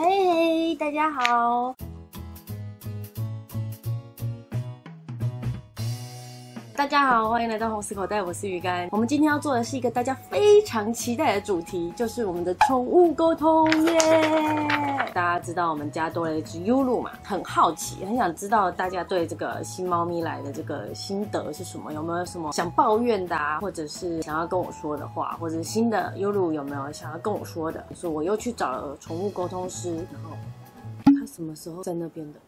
嘿嘿，大家好。大家好，欢迎来到红丝口袋，我是鱼干。我们今天要做的是一个大家非常期待的主题，就是我们的宠物沟通耶！大家知道我们家多了一只优露嘛，很好奇，很想知道大家对这个新猫咪来的这个心得是什么，有没有什么想抱怨的啊，或者是想要跟我说的话，或者新的优露有没有想要跟我说的？所以我又去找了宠物沟通师，然后他什么时候在那边的？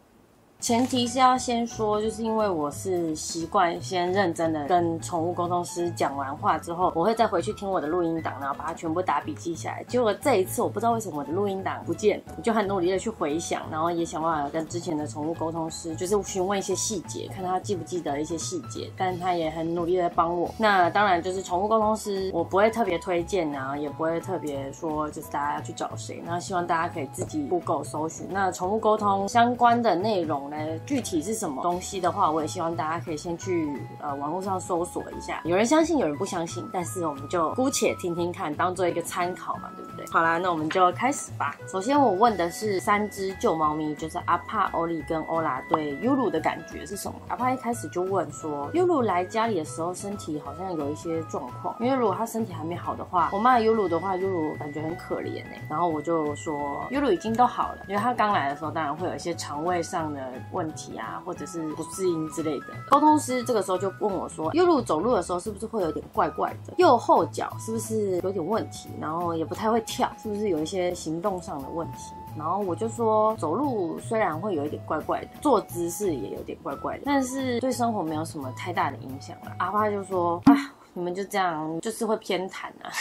前提是要先说，就是因为我是习惯先认真的跟宠物沟通师讲完话之后，我会再回去听我的录音档，然后把它全部打笔记下来。结果这一次我不知道为什么我的录音档不见，我就很努力的去回想，然后也想办法跟之前的宠物沟通师就是询问一些细节，看他记不记得一些细节，但他也很努力的帮我。那当然就是宠物沟通师，我不会特别推荐啊，也不会特别说就是大家要去找谁，那希望大家可以自己 Google 搜寻。那宠物沟通相关的内容具体是什么东西的话，我也希望大家可以先去网络上搜索一下。有人相信，有人不相信，但是我们就姑且听听看，当做一个参考嘛，对不对？好啦，那我们就开始吧。首先我问的是3只旧猫咪，就是阿帕、欧里跟欧拉对优露的感觉是什么？阿帕一开始就问说，优露来家里的时候身体好像有一些状况，因为如果他身体还没好的话，我骂优露的话，优露感觉很可怜然后我就说优露已经都好了，因为他刚来的时候当然会有一些肠胃上的问题啊，或者是不适应之类的。沟通师这个时候就问我说，优露走路的时候是不是会有点怪怪的？右后脚是不是有点问题？然后也不太会跳，是不是有一些行动上的问题？然后我就说，走路虽然会有一点怪怪的，坐姿势也有点怪怪的，但是对生活没有什么太大的影响了。阿爸就说，啊，你们就这样，就是会偏袒啊。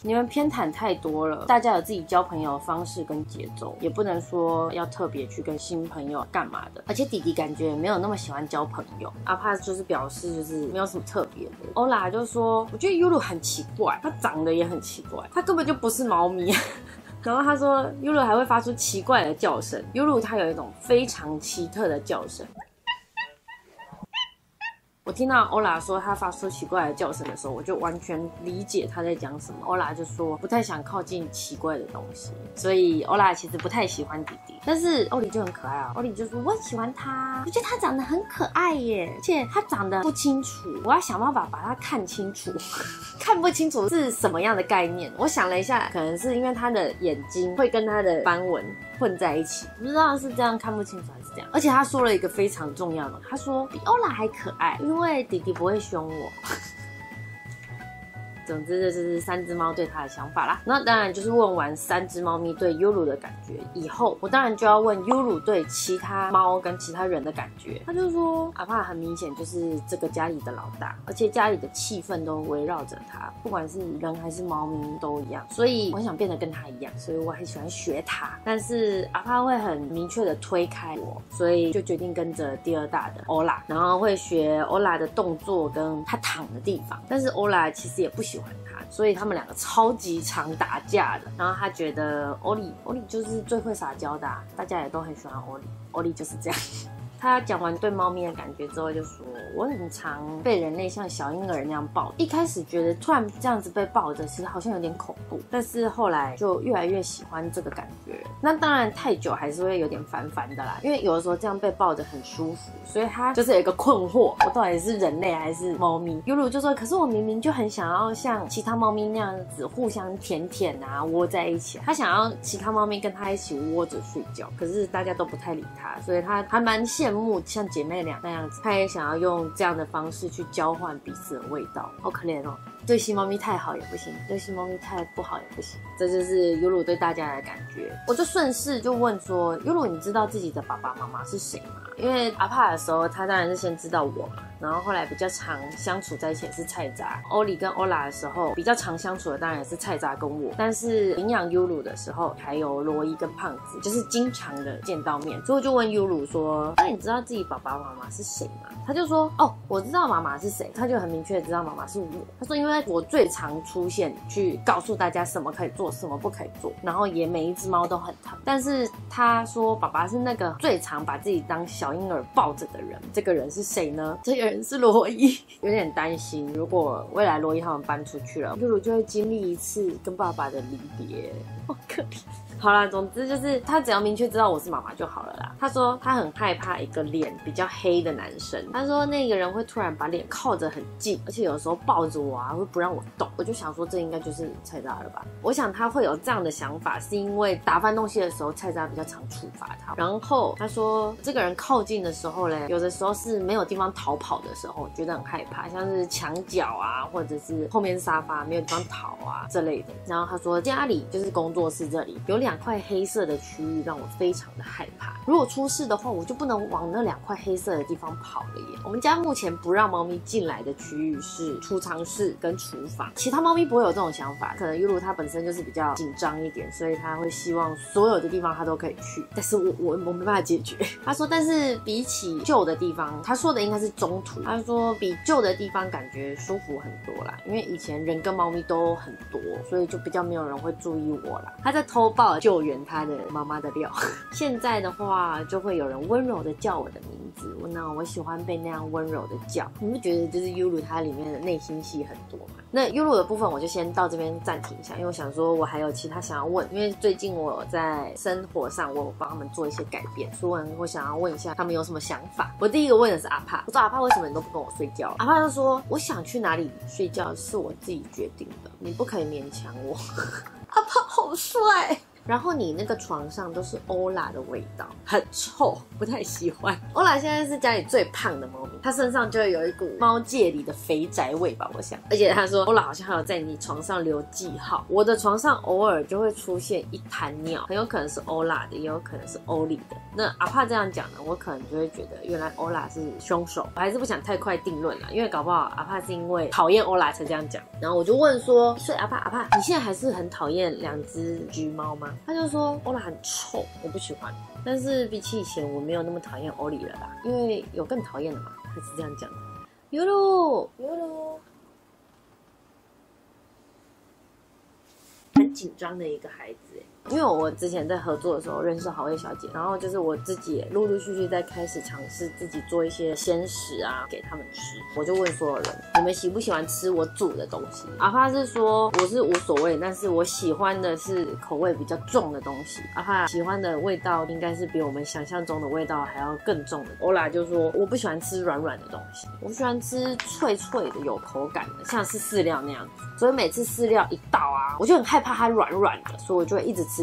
你们偏袒太多了，大家有自己交朋友的方式跟节奏，也不能说要特别去跟新朋友干嘛的。而且弟弟感觉没有那么喜欢交朋友，阿帕就是表示就是没有什么特别的。欧拉就说，我觉得优露很奇怪，他长得也很奇怪，他根本就不是猫咪。然后他说，优露还会发出奇怪的叫声，优露它有一种非常奇特的叫声。我听到欧拉说他发出奇怪的叫声的时候，我就完全理解他在讲什么。欧拉就说不太想靠近奇怪的东西，所以欧拉其实不太喜欢弟弟。但是欧里就很可爱啊，欧里就说我很喜欢他，我觉得他长得很可爱耶，而且他长得不清楚，我要想办法把他看清楚。看不清楚是什么样的概念？我想了一下，可能是因为他的眼睛会跟他的斑纹混在一起，不知道是这样看不清楚还是这样。而且他说了一个非常重要的，他说比欧拉还可爱，因为弟弟不会凶我。总之这就是3只猫对他的想法啦。那当然就是问完3只猫咪对优露的感觉以后，我当然就要问优露对其他猫跟其他人的感觉。他就说，阿帕很明显就是这个家里的老大，而且家里的气氛都围绕着他，不管是人还是猫咪都一样。所以我想变得跟他一样，所以我很喜欢学他。但是阿帕会很明确的推开我，所以就决定跟着第2大的欧拉，然后会学欧拉的动作跟他躺的地方。但是欧拉其实也不喜欢他，所以他们2个超级常打架的。然后他觉得欧里就是最会撒娇的大家也都很喜欢欧里就是这样。他讲完对猫咪的感觉之后就说，我很常被人类像小婴儿那样抱，一开始觉得突然这样子被抱着其实好像有点恐怖，但是后来就越来越喜欢这个感觉。那当然太久还是会有点烦的啦，因为有的时候这样被抱着很舒服，所以他就是有一个困惑，我到底是人类还是猫咪。优露就说，可是我明明就很想要像其他猫咪那样子互相舔啊，窝在一起，他想要其他猫咪跟他一起窝着睡觉，可是大家都不太理他，所以他还蛮羡慕像姐妹俩那样子，他也想要用这样的方式去交换彼此的味道。好可怜哦，对新猫咪太好也不行，对新猫咪太不好也不行。这就是优露对大家的感觉。我就顺势就问说，优露你知道自己的爸爸妈妈是谁吗？因为阿帕的时候他当然是先知道我嘛，然后后来比较常相处在一起也是菜渣。欧里跟欧拉的时候比较常相处的当然也是菜渣跟我，但是领养优露的时候还有罗伊跟胖子，就是经常的见到面。所以我就问优露说，那你知道自己爸爸妈妈是谁吗？他就说，哦，我知道妈妈是谁。他就很明确的知道妈妈是我。他说因为我最常出现去告诉大家什么可以做什么不可以做，然后也每一只猫都很疼。但是他说爸爸是那个最常把自己当小婴儿抱着的人，这个人是谁呢？这个人是罗伊。有点担心，如果未来罗伊他们搬出去了，露露就会经历一次跟爸爸的离别，好可怜。好啦，总之就是他只要明确知道我是妈妈就好了啦。他说他很害怕一个脸比较黑的男生，他说那个人会突然把脸靠着很近，而且有时候抱着我啊，会不让我动。我就想说这应该就是菜渣了吧。我想他会有这样的想法，是因为打翻东西的时候菜渣比较常处罚他。然后他说这个人靠近的时候嘞，有的时候是没有地方逃跑的时候，觉得很害怕，像是墙角啊，或者是后面沙发没有地方逃啊这类的。然后他说家里就是工作室这里有2块黑色的区域让我非常的害怕，如果出事的话我就不能往那2块黑色的地方跑了耶。我们家目前不让猫咪进来的区域是储藏室跟厨房，其他猫咪不会有这种想法，可能Yulu它本身就是比较紧张一点，所以它会希望所有的地方它都可以去，但是我没办法解决。他说但是比起旧的地方，他说的应该是中途，他说比旧的地方感觉舒服很多啦，因为以前人跟猫咪都很多，所以就比较没有人会注意我啦。他在偷抱救援他的妈妈的料。现在的话就会有人温柔的叫我的名字，那我喜欢被那样温柔的叫。你不觉得就是 Yulu 它里面的内心戏很多吗？那 Yulu 的部分我就先到这边暂停一下，因为我想说我还有其他想要问，因为最近我在生活上我有帮他们做一些改变，所以我想要问一下他们有什么想法。我第一个问的是阿帕，我说阿帕为什么你都不跟我睡觉？阿帕就说我想去哪里睡觉是我自己决定的，你不可以勉强我。阿帕好帅。然后你那个床上都是欧拉的味道，很臭，不太喜欢。欧拉现在是家里最胖的猫咪，它身上就会有一股猫界里的肥宅味吧，我想。而且他说欧拉好像还有在你床上留记号。我的床上偶尔就会出现一滩尿，很有可能是欧拉的，也有可能是欧里的。那阿帕这样讲呢，我可能就会觉得原来欧拉是凶手。我还是不想太快定论啦，因为搞不好阿帕是因为讨厌欧拉才这样讲。然后我就问说，所以阿帕，你现在还是很讨厌2只橘猫吗？他就说欧拉很臭，我不喜欢。但是比起以前，我没有那么讨厌欧里了啦，因为有更讨厌的嘛，他是这样讲的。Yulu，很紧张的一个孩子耶。因为我之前在合作的时候认识好味小姐，然后就是我自己也陆陆续续在开始尝试自己做一些鲜食啊给他们吃。我就问所有人，你们喜不喜欢吃我煮的东西？阿帕是说我是无所谓，但是我喜欢的是口味比较重的东西。阿帕喜欢的味道应该是比我们想象中的味道还要更重的。欧拉就说我不喜欢吃软软的东西，我喜欢吃脆脆的有口感的，像是饲料那样子。所以每次饲料一倒啊，我就很害怕它软软的，所以我就会一直吃。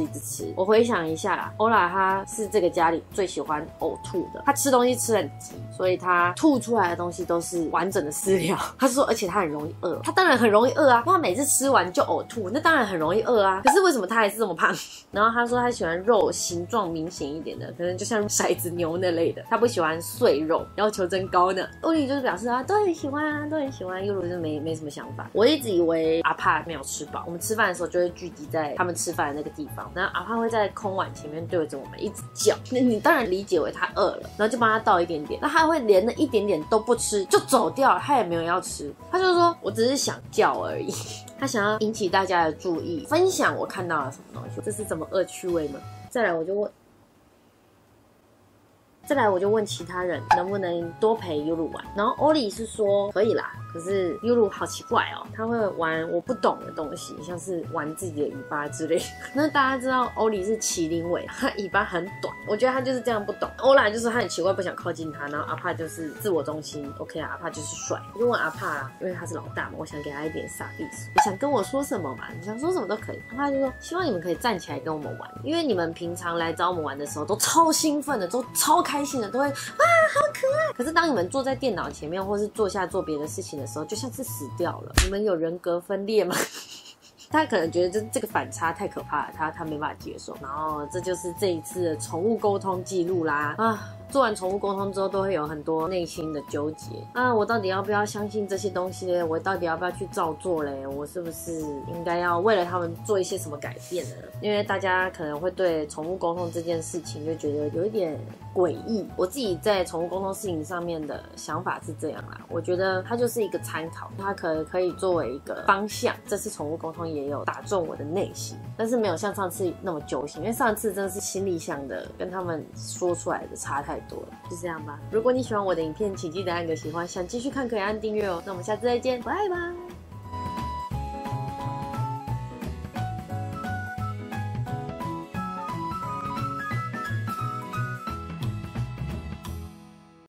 我回想一下，欧拉他是这个家里最喜欢呕吐的，他吃东西吃很急，所以他吐出来的东西都是完整的饲料。他说而且他很容易饿，他当然很容易饿啊，因为他每次吃完就呕吐，那当然很容易饿啊。可是为什么他还是这么胖？然后他说他喜欢肉形状明显一点的，可能就像骰子牛那类的，他不喜欢碎肉，要求真高呢。欧里就是表示啊都很喜欢啊，都很喜欢。Yulu就没什么想法。我一直以为阿帕没有吃饱，我们吃饭的时候就会聚集在他们吃饭的那个地方，然后阿帕会在空碗前面对着我们一直叫，那你当然理解为他饿了，然后就帮他倒一点点，那他会连那一点点都不吃就走掉了，他也没有要吃，他就说我只是想叫而已。他想要引起大家的注意，分享我看到了什么东西，这是怎么恶趣味吗？再来我就问其他人能不能多陪 Yulu 玩，然后欧里是说可以啦，可是 Yulu 好奇怪哦，他会玩我不懂的东西，像是玩自己的尾巴之类的。那大家知道欧里是麒麟尾，他尾巴很短，我觉得他就是这样不懂。欧拉就是他很奇怪，不想靠近他，然后阿帕就是自我中心 ，OK 啊，阿帕就是帅。我就问阿帕啊，因为他是老大嘛，我想给他一点傻逼，你想跟我说什么嘛？你想说什么都可以。阿帕就说希望你们可以站起来跟我们玩，因为你们平常来找我们玩的时候都超兴奋的，都超开心的，都会哇好可爱。可是当你们坐在电脑前面，或是坐下做别的事情的时候，就像是死掉了。你们有人格分裂吗？他可能觉得这个反差太可怕了，他没办法接受。然后这就是这一次的宠物沟通记录啦啊！做完宠物沟通之后，都会有很多内心的纠结啊！我到底要不要相信这些东西呢？我到底要不要去照做嘞？我是不是应该要为了他们做一些什么改变呢？因为大家可能会对宠物沟通这件事情就觉得有一点诡异。我自己在宠物沟通事情上面的想法是这样啦，我觉得它就是一个参考，它可以作为一个方向。这次宠物沟通也有打中我的内心，但是没有像上次那么揪心，因为上次真的是心里想的跟他们说出来的差太多了。就这样吧，如果你喜欢我的影片，请记得按个喜欢，想继续看可以按订阅哦。那我们下次再见，拜拜。